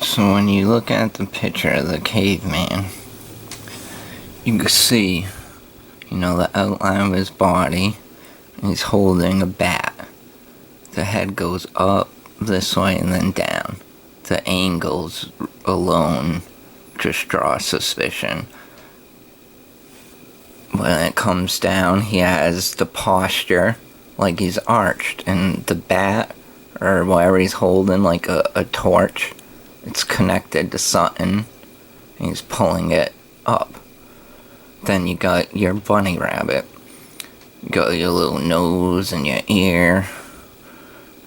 So when you look at the picture of the caveman, you can see, the outline of his body. He's holding a bat. The head goes up this way and then down. The angles alone just draw suspicion. When it comes down, he has the posture like he's arched, and the bat, or whatever he's holding, like a torch, it's connected to something, and he's pulling it up. Then you got your bunny rabbit. You got your little nose and your ear,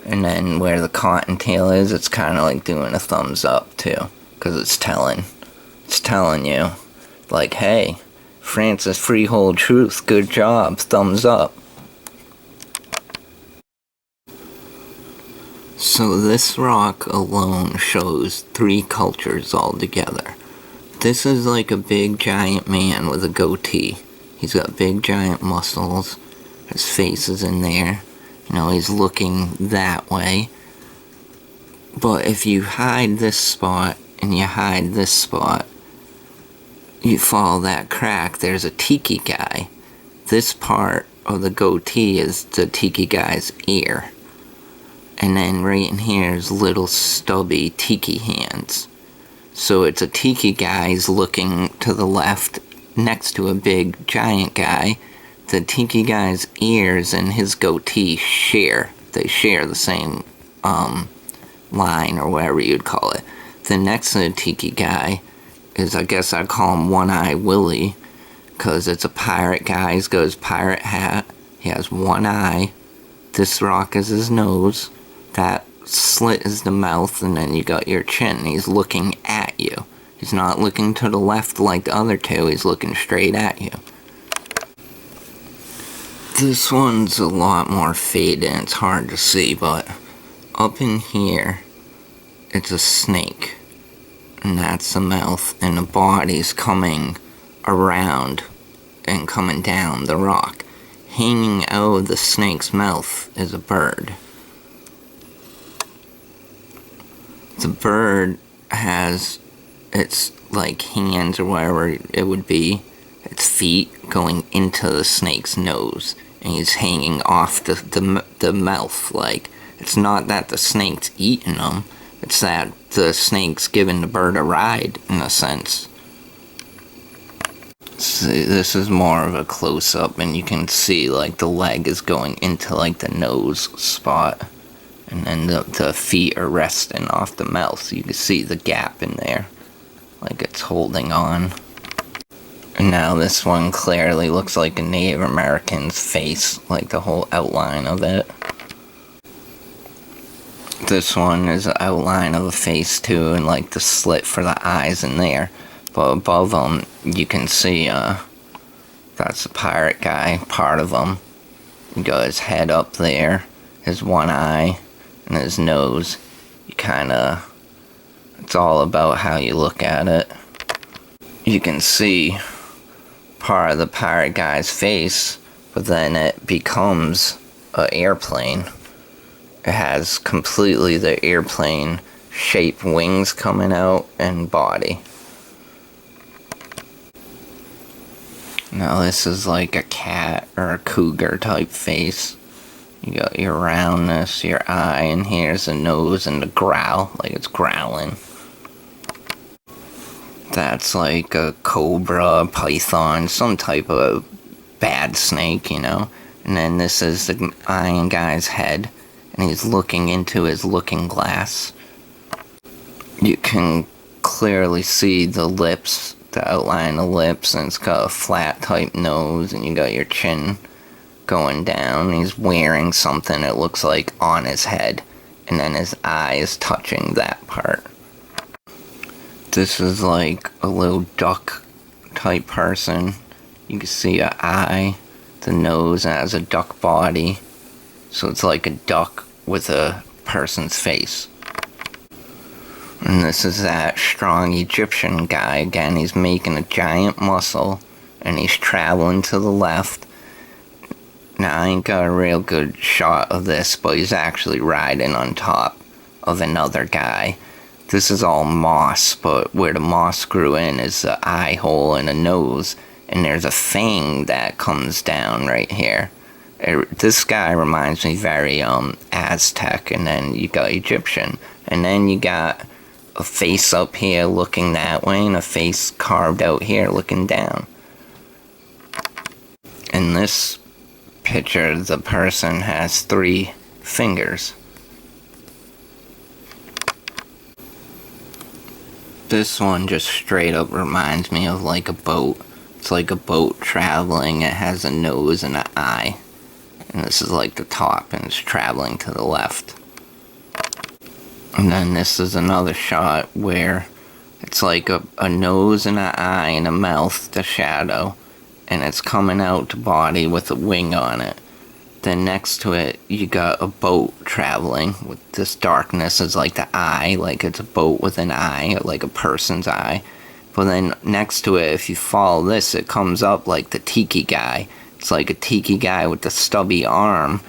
and then where the cottontail is, it's kind of like doing a thumbs up too, because it's telling you, like, hey, Francis Freehold Truth, good job, thumbs up. So this rock alone shows 3 cultures altogether. This is like a big giant man with a goatee. He's got big giant muscles. His face is in there. He's looking that way. But if you hide this spot and you hide this spot, you follow that crack, there's a tiki guy. This part of the goatee is the tiki guy's ear. And then right in here is little stubby tiki hands. So it's a tiki guy's looking to the left next to a big giant guy. The tiki guy's ears and his goatee share. They share the same line, or whatever you'd call it. The next to the tiki guy is, I guess I'd call him One Eye Willie, because it's a pirate guy. He's got his pirate hat. He has one eye. This rock is his nose. That slit is the mouth, and then you got your chin. He's looking at you. He's not looking to the left like the other two. He's looking straight at you. This one's a lot more faded and it's hard to see, but up in here, it's a snake. And that's the mouth, and the body's coming around and coming down the rock. Hanging out of the snake's mouth is a bird. The bird has its hands, or whatever it would be, its feet going into the snake's nose, and he's hanging off the mouth. It's not that the snake's eating them, it's that the snake's giving the bird a ride, in a sense. See, this is more of a close-up, and you can see the leg is going into the nose spot. And then the feet are resting off the mouth, so you can see the gap in there, like it's holding on. And now this one clearly looks like a Native American's face, like the whole outline of it. This one is an outline of a face too, and the slit for the eyes in there. But above them, you can see, that's the pirate guy, part of him. You got his head up there, his one eye, and his nose. It's all about how you look at it. You can see part of the pirate guy's face, but then it becomes an airplane. It has completely the airplane shaped wings coming out and body. Now this is like a cat or a cougar type face. You got your roundness, your eye, and here's the nose and the growl, like it's growling. That's like a cobra, python, some type of bad snake, And then this is the iron guy's head, and he's looking into his looking glass. You can clearly see the lips, the outline of the lips, and it's got a flat type nose, and you got your chin going down. He's wearing something it looks like on his head, and then his eye is touching that part. This is like a little duck type person. You can see an eye, the nose has a duck body, so it's like a duck with a person's face. And this is that strong Egyptian guy again. He's making a giant muscle, and he's traveling to the left. Now, I ain't got a real good shot of this, but he's actually riding on top of another guy. This is all moss, but where the moss grew in is the eye hole and a nose, and there's a fang that comes down right here. This guy reminds me very Aztec, and then you got Egyptian, and then you got a face up here looking that way, and a face carved out here looking down. In this picture, the person has 3 fingers. This one just straight up reminds me of like a boat. It's like a boat traveling. It has a nose and an eye. And this is like the top, and it's traveling to the left. And then this is another shot where it's like a nose and an eye and a mouth, the shadow. And it's coming out the body with a wing on it. Then next to it, you got a boat traveling with this darkness is like the eye, like it's a boat with an eye, like a person's eye. But then next to it, if you follow this, it comes up like the tiki guy. It's like a tiki guy with the stubby arm,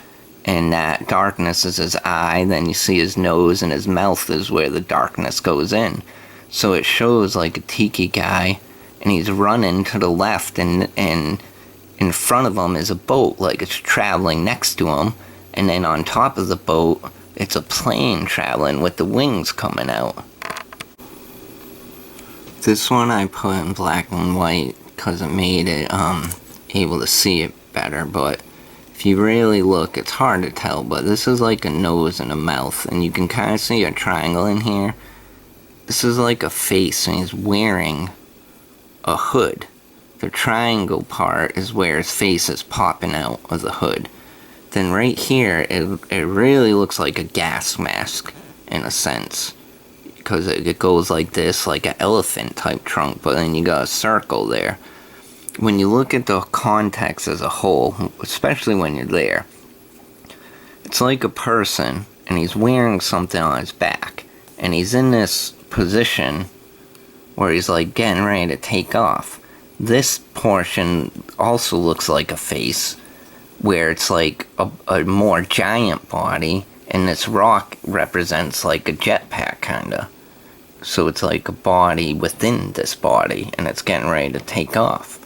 and that darkness is his eye. Then you see his nose and his mouth is where the darkness goes in. So it shows like a tiki guy, and he's running to the left, and in front of him is a boat, like it's traveling next to him, and then on top of the boat, it's a plane traveling with the wings coming out. This one I put in black and white because it made it able to see it better, but if you really look, it's hard to tell, but this is like a nose and a mouth, and you can kind of see a triangle in here. This is like a face, and he's wearing a hood. The triangle part is where his face is popping out of the hood. Then right here, it really looks like a gas mask in a sense, because it goes like this, like an elephant type trunk, but then you got a circle there. When you look at the context as a whole, especially when you're there, it's like a person, and he's wearing something on his back, and he's in this position where he's like getting ready to take off. This portion also looks like a face, where it's like a more giant body, and this rock represents like a jetpack kinda. So it's like a body within this body, and it's getting ready to take off.